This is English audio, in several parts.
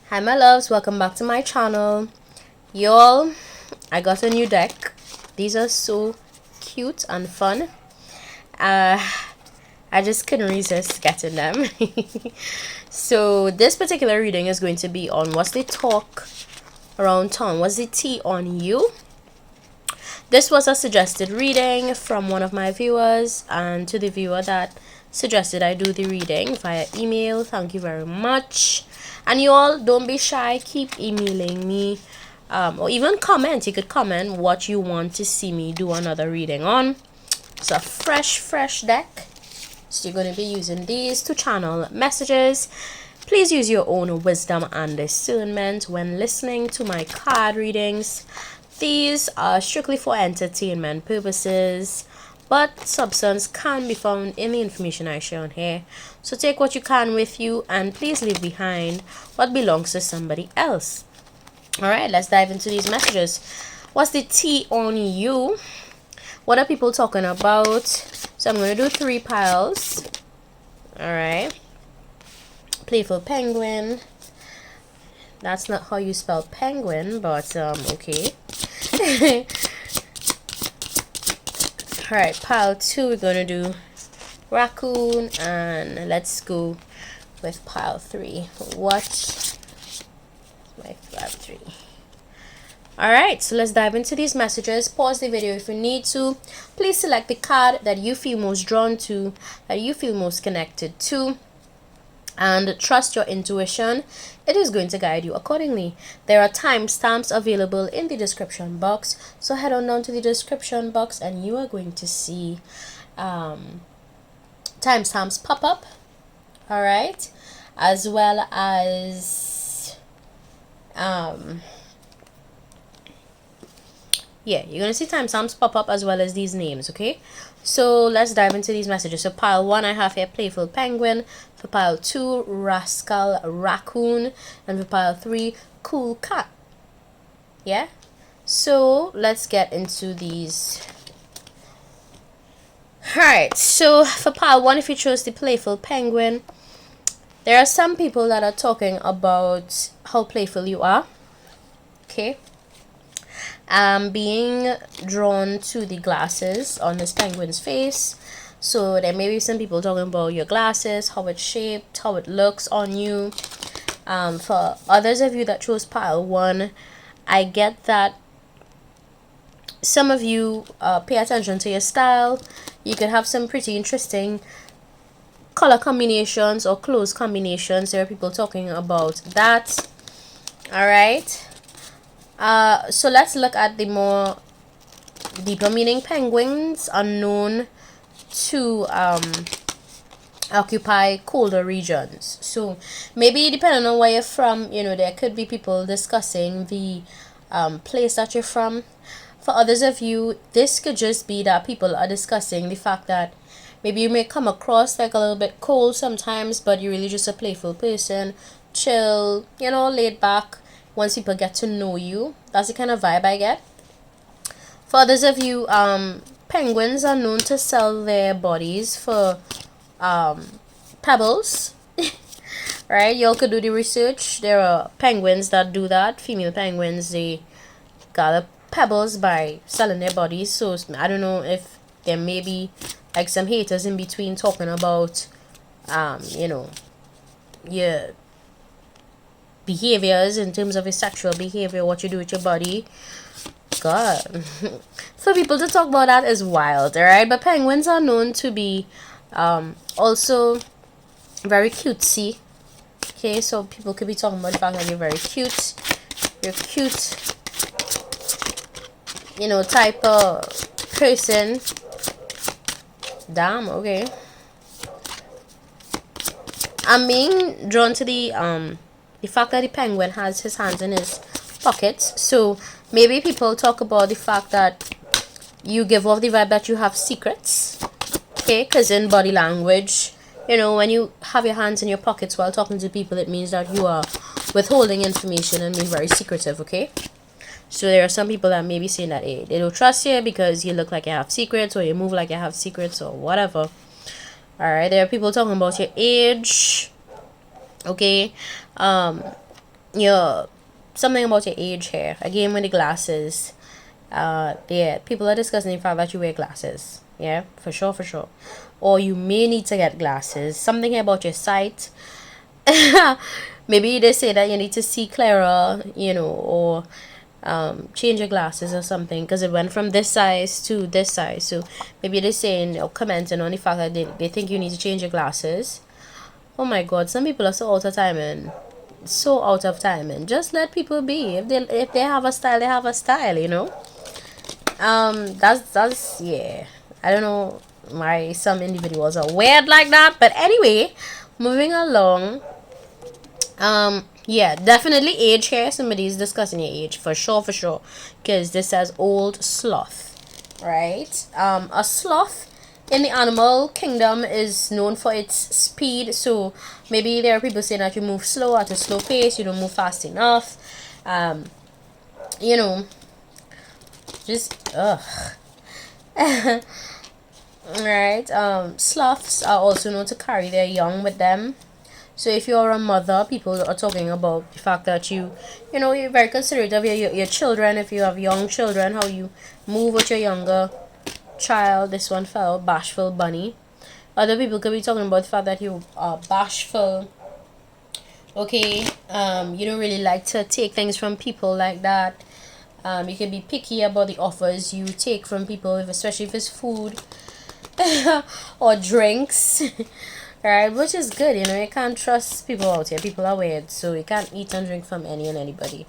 Hi my loves, welcome back to my channel. Y'all, I got a new deck. These are so cute and fun. I just couldn't resist getting them. So this particular reading is going to be on what's the talk around town, what's the tea on you. This was a suggested reading from one of my viewers, and to the viewer that suggested I do the reading via email, thank you very much. And you all, don't be shy, keep emailing me, or even comment. You could comment what you want to see me do another reading on. It's a fresh deck, so you're going to be using these to channel messages. Please use your own wisdom and discernment when listening to my card readings. These are strictly for entertainment purposes, but substance can be found in the information I share on here. So take what you can with you and please leave behind what belongs to somebody else. Alright, let's dive into these messages. What's the tea on you? What are people talking about? So I'm going to do 3 piles. Alright. Playful Penguin. That's not how you spell penguin, but okay. Alright, pile 2, we're going to do raccoon, and let's go with pile 3. What? My pile 3. Alright, so let's dive into these messages. Pause the video if you need to. Please select the card that you feel most drawn to, that you feel most connected to, and trust your intuition. It is going to guide you accordingly. There are timestamps available in the description box, so head on down to the description box and you are going to see timestamps pop up. All right, as well as yeah, you're gonna see timestamps pop up as well as these names. Okay, so let's dive into these messages. So pile 1, I have here Playful Penguin. For pile 2, Rascall Racoon. And for pile 3, Cool Cat. Yeah, so let's get into these. Alright, so for pile 1, if you chose the Playful Penguin, there are some people that are talking about how playful you are. Okay, being drawn to the glasses on this penguin's face. So there may be some people talking about your glasses, how it's shaped, how it looks on you. For others of you that chose pile 1, I get that some of you pay attention to your style. You could have some pretty interesting color combinations or clothes combinations. There are people talking about that. Alright, so let's look at the more deeper meaning. Penguins are known to occupy colder regions, so maybe depending on where you're from, you know, there could be people discussing the place that you're from. For others of you, this could just be that people are discussing the fact that maybe you may come across like a little bit cold sometimes, but you're really just a playful person, chill, you know, laid back. Once people get to know you, that's the kind of vibe I get. For others of you, penguins are known to sell their bodies for pebbles. Right, y'all could do the research. There are penguins that do that. Female penguins, they gather pebbles by selling their bodies. So I don't know if there may be like some haters in between talking about you know, your behaviors in terms of your sexual behavior, what you do with your body. God, for people to talk about that is wild. All right, but penguins are known to be also very cutesy. Okay, so people could be talking about the fact that you're very cute. You're cute, you know, type of person. Damn. Okay, I'm being drawn to the fact that the penguin has his hands in his pockets. So maybe people talk about the fact that you give off the vibe that you have secrets. Okay, because in body language, you know, when you have your hands in your pockets while talking to people, it means that you are withholding information and being very secretive. Okay, so there are some people that may be saying that, hey, they don't trust you because you look like you have secrets, or you move like you have secrets, or whatever. All right, there are people talking about your age. Okay, your something about your age here. Again, with the glasses, yeah, people are discussing the fact that you wear glasses. Yeah, for sure, for sure. Or you may need to get glasses. Something about your sight. Maybe they say that you need to see clearer, you know, or change your glasses or something because it went from this size to this size. So maybe they're saying or commenting on the fact that they think you need to change your glasses. Oh my god, some people are so out of timing. So out of timing. Just let people be. If they have a style, they have a style, you know. That's yeah. I don't know why some individuals are weird like that, but anyway, moving along. Yeah, definitely age here. Somebody's discussing your age for sure, because this says old sloth, right? A sloth in the animal kingdom is known for its speed. So maybe there are people saying that you move slow at a slow pace, you don't move fast enough. You know, just right. Sloths are also known to carry their young with them. So if you're a mother, people are talking about the fact that you know, you're very considerate of your children. If you have young children, how you move with your younger child. This one fell, bashful bunny. Other people could be talking about the fact that you are bashful. Okay, you don't really like to take things from people like that. You can be picky about the offers you take from people, especially if it's food or drinks. Right, which is good, you know. You can't trust people out here. People are weird, so you can't eat and drink from any and anybody.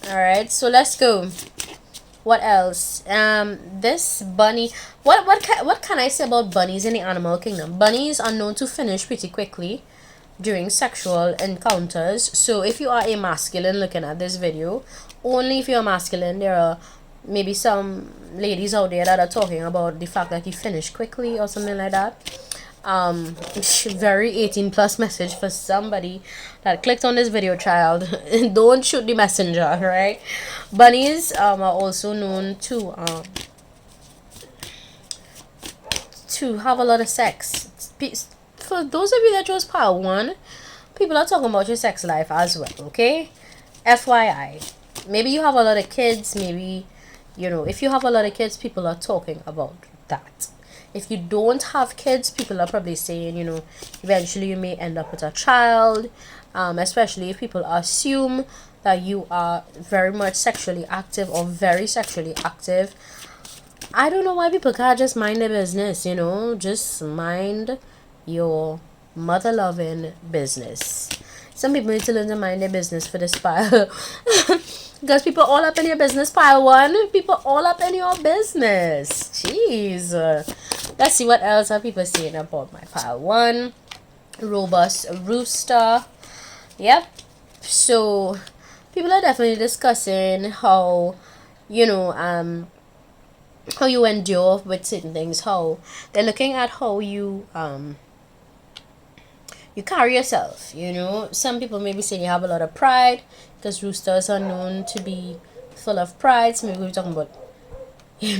All right, so let's go. What else? This bunny. What can I say about bunnies in the animal kingdom? Bunnies are known to finish pretty quickly during sexual encounters. So if you are a masculine looking at this video, only if you're masculine, there are maybe some ladies out there that are talking about the fact that you finish quickly or something like that. Very 18 plus message for somebody that clicked on this video, child. Don't shoot the messenger, right? Bunnies are also known to have a lot of sex. For those of you that chose pile 1, people are talking about your sex life as well, okay? FYI. Maybe you have a lot of kids, maybe, you know, if you have a lot of kids, people are talking about that. If you don't have kids, people are probably saying, you know, eventually you may end up with a child, especially if people assume that you are very much sexually active or very sexually active. I don't know why people can't just mind their business, you know, just mind your mother-loving business. Some people need to learn to mind their business for this pile. Because people all up in your business, pile 1. People all up in your business. Jeez. Let's see what else are people saying about my pile 1. Robust rooster. Yep. So people are definitely discussing how, you know, how you endure with certain things, how they're looking at how you you carry yourself, you know. Some people may be saying you have a lot of pride, because roosters are known to be full of pride. So maybe we're talking about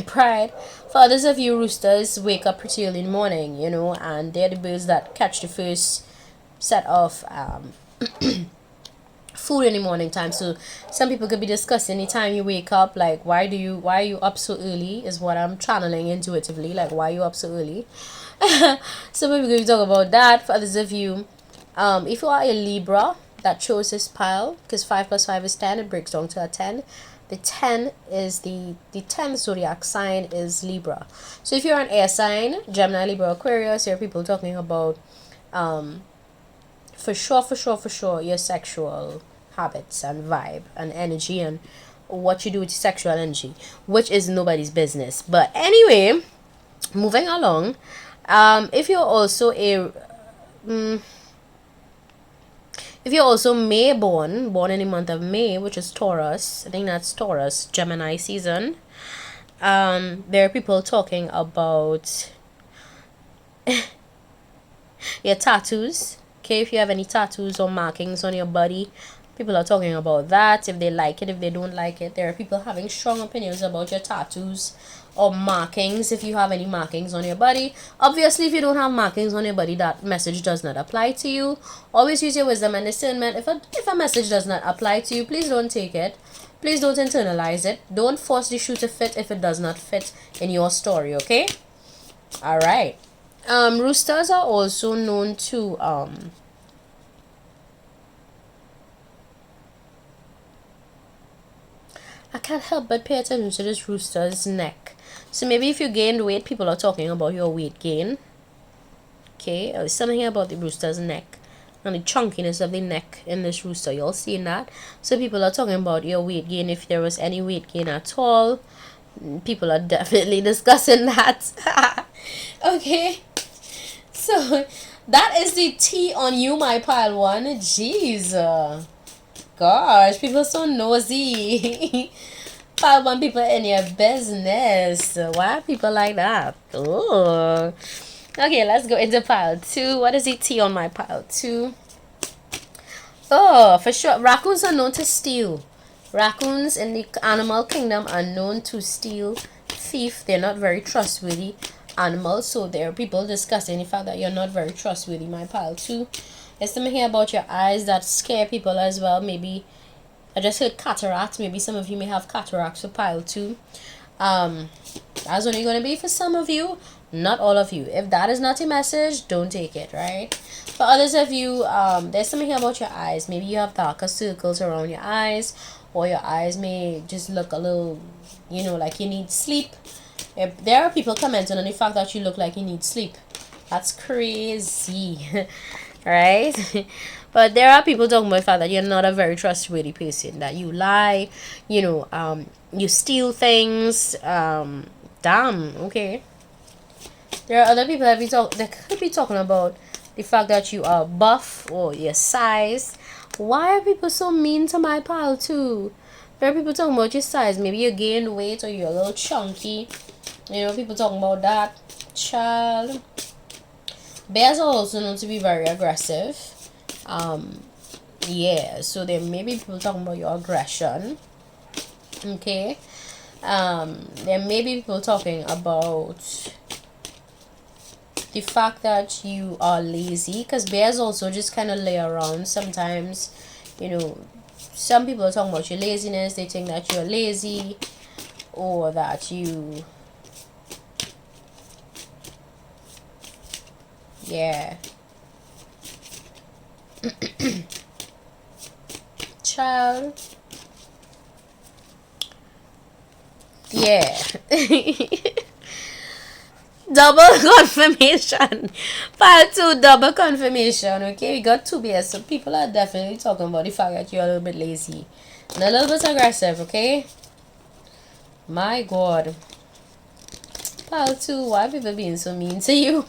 pride. For others of you, roosters wake up pretty early in the morning, you know, and they're the birds that catch the first set of food in the morning time. So some people could be discussing the time you wake up, like why are you up so early, is what I'm channeling intuitively, like why are you up so early. So maybe we talk about that. For others of you, if you are a Libra that chose this pile, because 5 plus 5 is 10, it breaks down to a 10. The 10 is the 10th zodiac sign is Libra. So if you're an air sign, Gemini, Libra, Aquarius, there are people talking about for sure your sexual habits and vibe and energy and what you do with your sexual energy, which is nobody's business. But anyway, moving along, if you're also May born in the month of May, which is Taurus, I think that's Taurus, Gemini season, there are people talking about your tattoos. Okay, if you have any tattoos or markings on your body, people are talking about that, if they like it, if they don't like it. There are people having strong opinions about your tattoos or markings, if you have any markings on your body. Obviously, if you don't have markings on your body, that message does not apply to you. Always use your wisdom and discernment. If a message does not apply to you, please don't take it. Please don't internalize it. Don't force the shoe to fit if it does not fit in your story, okay? All right. Roosters are also known to I can't help but pay attention to this rooster's neck. So maybe if you gained weight, people are talking about your weight gain. Okay, there's something about the rooster's neck and the chunkiness of the neck in this rooster. You'll see that. So people are talking about your weight gain, if there was any weight gain at all. People are definitely discussing that. Okay, so that is the tea on you, my pile one. Jeez, gosh, people so nosy. Pile one people in your business. Why are people like that? Oh. Okay, let's go into pile 2. What is the tea on my pile 2? Oh, for sure. Raccoons are known to steal. Raccoons in the animal kingdom are known to steal, thief. They're not very trustworthy animals. So there are people discussing the fact that you're not very trustworthy, my pile 2. There's something here about your eyes that scare people as well. Maybe I just heard cataracts. Maybe some of you may have cataracts for pile 2. That's only going to be for some of you, not all of you. If that is not a message, don't take it, right? For others of you, there's something here about your eyes. Maybe you have darker circles around your eyes, or your eyes may just look a little, you know, like you need sleep. If there are people commenting on the fact that you look like you need sleep. That's crazy. Right? But there are people talking about the fact that you're not a very trustworthy person, that you lie, you know, you steal things. Damn, okay. There are other people that could be talking about the fact that you are buff or your size. Why are people so mean to my pal too? There are people talking about your size. Maybe you gained weight or you're a little chunky. You know, people talking about that. Child. Bears are also known to be very aggressive. Yeah, so there may be people talking about your aggression. Okay. There may be people talking about the fact that you are lazy, because bears also just kind of lay around sometimes. You know, some people are talking about your laziness. They think that you're lazy, or that you, yeah. Child. Yeah. Double confirmation. Part 2, double confirmation. Okay, we got 2 bears. So people are definitely talking about the fact that you're a little bit lazy and a little bit aggressive. Okay, my god. Part 2, why are people being so mean to you?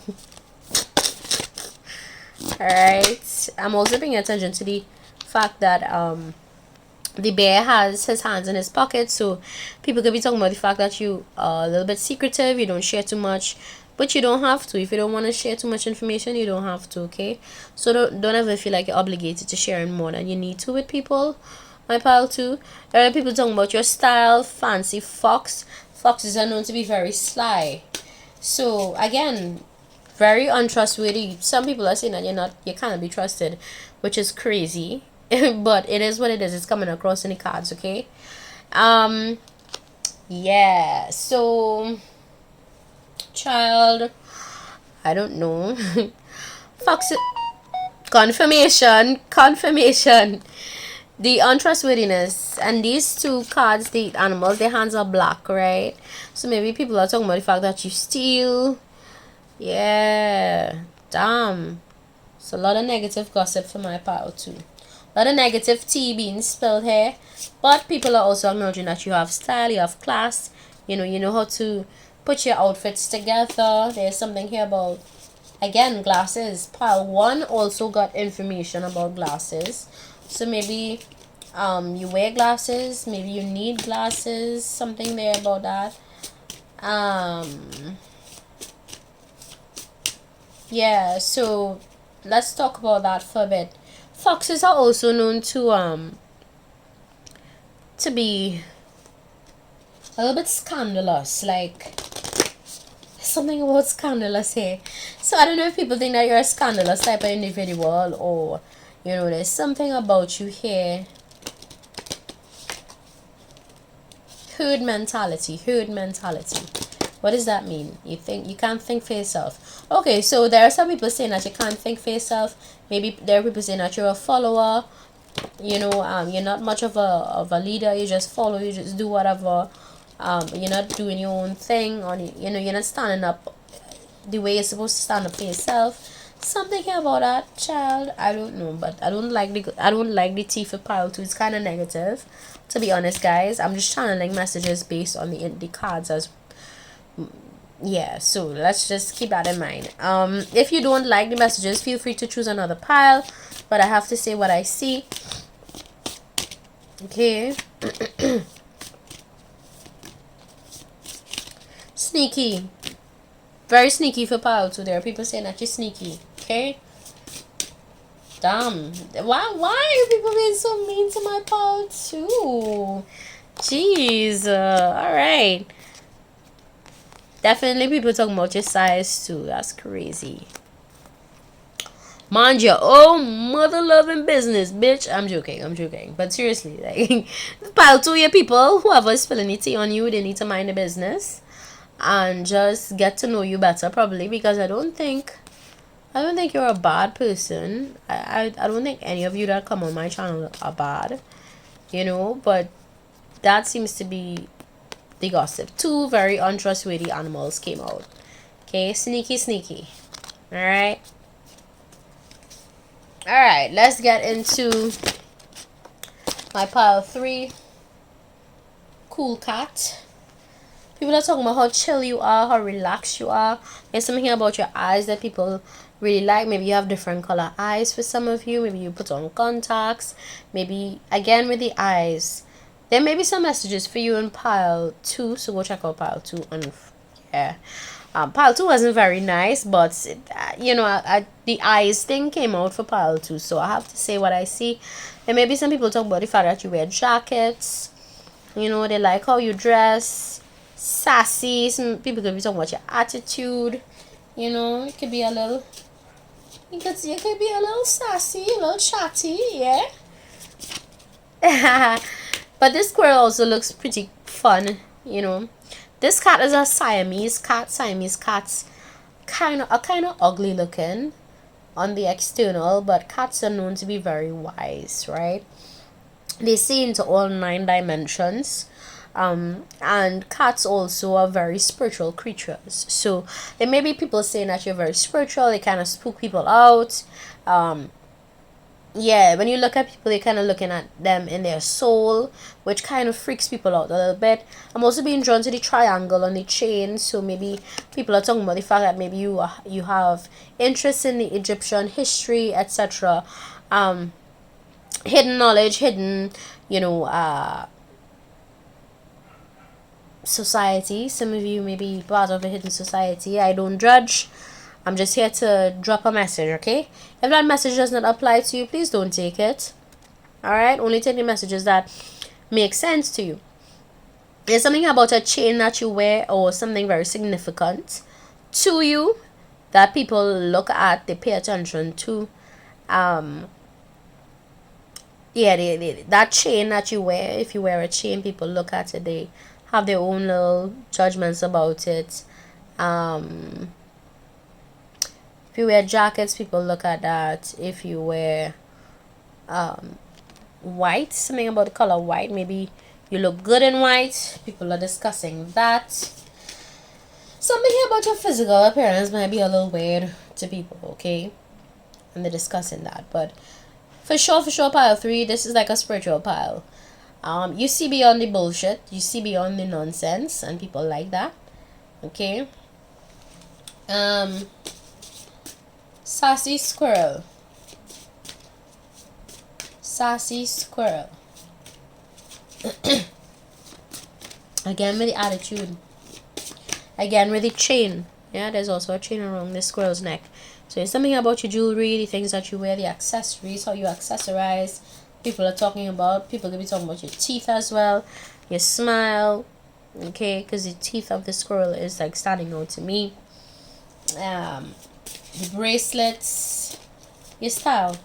Alright, I'm also paying attention to the fact that the bear has his hands in his pocket, so people could be talking about the fact that you are a little bit secretive, you don't share too much, but you don't have to. If you don't want to share too much information, you don't have to. Okay, so don't ever feel like you're obligated to sharing more than you need to with people, my pal too. There are people talking about your style. Fancy fox. Foxes are known to be very sly, so again, very untrustworthy. Some people are saying that you cannot be trusted, which is crazy. But it is what it is. It's coming across in the cards. Okay, yeah, so child, I don't know. Fox, confirmation, the untrustworthiness, and these 2 cards, the animals, their hands are black, right? So maybe people are talking about the fact that you steal. Yeah, damn. It's a lot of negative gossip for my pal too. A lot of negative tea being spilled here. But people are also acknowledging that you have style, you have class. You know how to put your outfits together. There's something here about, again, glasses. Pile 1 also got information about glasses. So maybe you wear glasses. Maybe you need glasses. Something there about that. Yeah, so let's talk about that for a bit. Foxes are also known to be a little bit scandalous, like something about scandalous here. So I don't know if people think that you're a scandalous type of individual, or you know, there's something about you here. Herd mentality. What does that mean? You think you can't think for yourself. Okay, so there are some people saying that you can't think for yourself. Maybe there are people saying that you're a follower. You know, you're not much of a leader. You just follow. You just do whatever. You're not doing your own thing, or you know, you're not standing up the way you're supposed to stand up for yourself. Something about that, child. I don't know, but I don't like the T for pile 2. It's kind of negative, to be honest, guys. I'm just channeling messages based on the cards as yeah. So let's just keep that in mind. If you don't like the messages, feel free to choose another pile, but I have to say what I see. Okay. Sneaky. Very sneaky for pile 2. There are people saying that you're sneaky. Okay. Damn. Why are people being so mean to my pile 2? Jeez. Alright. Definitely people talking about your size too. That's crazy. Mind your own mother loving business, bitch. I'm joking. But seriously, like, pile 2 your people, whoever is spilling the tea on you, they need to mind the business and just get to know you better, probably, because I don't think you're a bad person. I don't think any of you that come on my channel are bad, you know, but that seems to be the gossip. 2 very untrustworthy animals came out. Okay, sneaky. Alright, let's get into my pile 3. Cool cat. People are talking about how chill you are, how relaxed you are. There's something about your eyes that people really like. Maybe you have different color eyes for some of you. Maybe you put on contacts. Maybe, again, with the eyes, there may be some messages for you in pile 2. So go check out pile 2. And yeah, pile 2 wasn't very nice, but you know, the eyes thing came out for pile 2. So I have to say what I see. There may be some people talk about the fact that you wear jackets. You know, they like how you dress. Sassy. Some people could be talking about your attitude. You know, it could be a little. You could be a little sassy, a little chatty, yeah. But this squirrel also looks pretty fun. You know, this cat is a Siamese cat. Siamese cats kind of ugly looking on the external, but cats are known to be very wise, right? They see into all 9 dimensions. And cats also are very spiritual creatures. So there may be people saying that you're very spiritual. They kind of spook people out. Yeah, when you look at people, you're kind of looking at them in their soul, which kind of freaks people out a little bit. I'm also being drawn to the triangle on the chain. So maybe people are talking about the fact that maybe you have interest in the Egyptian history, etc. Hidden knowledge, hidden, you know, society. Some of you may be part of a hidden society. I don't judge. I'm just here to drop a message, okay? If that message does not apply to you, please don't take it. Alright? Only take the messages that make sense to you. There's something about a chain that you wear or something very significant to you that people look at, they pay attention to. Yeah, that chain that you wear, if you wear a chain, people look at it, they have their own little judgments about it. If you wear jackets, people look at that. If you wear white, something about the color white, maybe you look good in white, people are discussing that. Something about your physical appearance might be a little weird to people, okay? And they're discussing that. But for sure, pile 3, this is like a spiritual pile. You see beyond the bullshit, you see beyond the nonsense, and people like that. Okay. Sassy squirrel. Again with the attitude. Again with the chain. Yeah, there's also a chain around this squirrel's neck. So it's something about your jewelry, the things that you wear, the accessories, how you accessorize. People are talking about. People could be talking about your teeth as well, your smile. okay, because the teeth of the squirrel is like standing out to me. The bracelets, your style.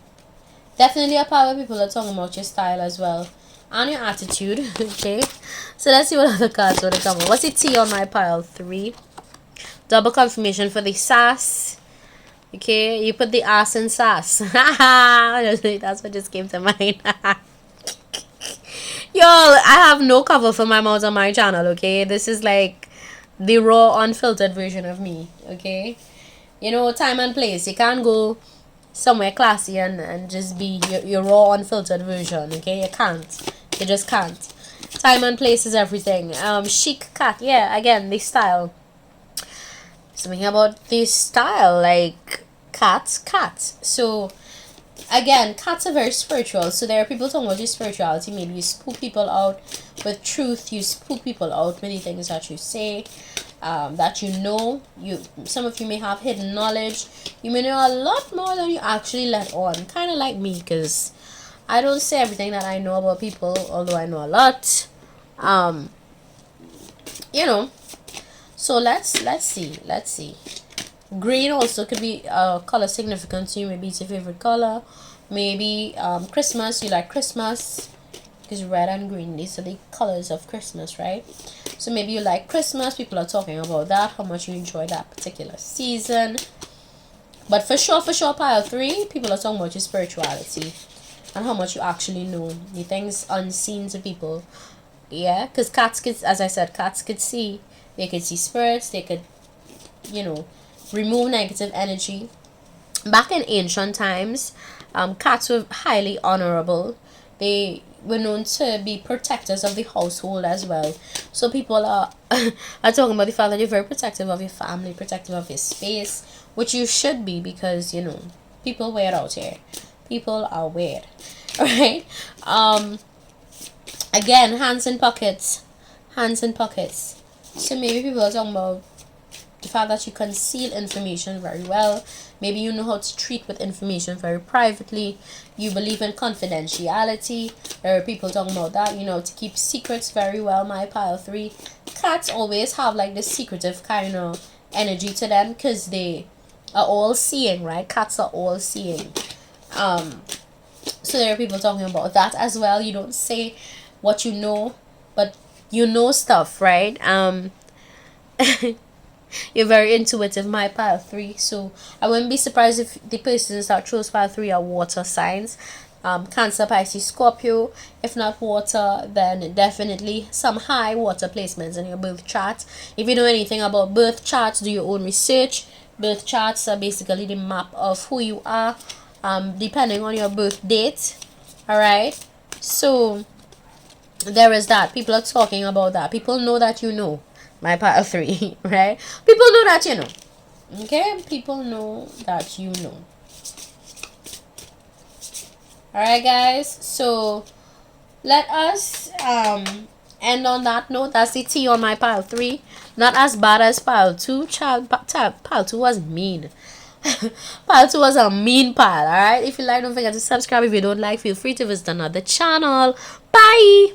Definitely a part where people are talking about your style as well. And your attitude. Okay. So let's see what other cards want to come on. What's the T on my pile? 3. Double confirmation for the sass. Okay. You put the ass in sass. That's what just came to mind. Y'all, I have no cover for my mouth on my channel, okay? This is like the raw, unfiltered version of me, okay? You know, time and place. You can't go somewhere classy and just be your raw, unfiltered version, okay? You can't. You just can't. Time and place is everything. Chic cat. Yeah, again, the style. Something about this style, like cat. So again, cats are very spiritual. So there are people talking about your spirituality. Maybe you spook people out with truth. You spook people out with the things that you say, that you know. Some of you may have hidden knowledge. You may know a lot more than you actually let on. Kind of like me, because I don't say everything that I know about people, although I know a lot. You know. So let's see. Green also could be a color significant to you. Maybe it's your favorite color. Maybe Christmas, you like Christmas, because red and green, these are the colors of Christmas, right? So maybe you like Christmas. People are talking about that, how much you enjoy that particular season. But for sure, pile 3, people are talking about your spirituality and how much you actually know the things unseen to people. Yeah, because cats could, as I said, cats could see. They could see spirits. They could, you know, remove negative energy. Back in ancient times, cats were highly honorable. They were known to be protectors of the household as well. So people are talking about the fact that you're very protective of your family, protective of your space, which you should be, because, you know, people weird out here. People are weird. Right? Again, hands in pockets. So maybe people are talking about the fact that you conceal information very well. Maybe you know how to treat with information very privately. You believe in confidentiality. There are people talking about that. You know, to keep secrets very well. My pile 3. Cats always have like this secretive kind of energy to them, because they are all seeing, right? Cats are all seeing. So there are people talking about that as well. You don't say what you know, but you know stuff, right? You're very intuitive, my pile 3. So I wouldn't be surprised if the persons that chose pile 3 are water signs. Cancer, Pisces, Scorpio. If not water, then definitely some high water placements in your birth chart. If you know anything about birth charts, do your own research. Birth charts are basically the map of who you are, depending on your birth date. Alright, so there is that. People are talking about that. People know that you know, my pile 3, right? People know that you know. Okay? People know that you know. Alright, guys. So let us end on that note. That's the T on my pile 3. Not as bad as pile 2. Pile 2 was mean. Pile 2 was a mean pile. Alright? If you like, don't forget to subscribe. If you don't like, feel free to visit another channel. Bye!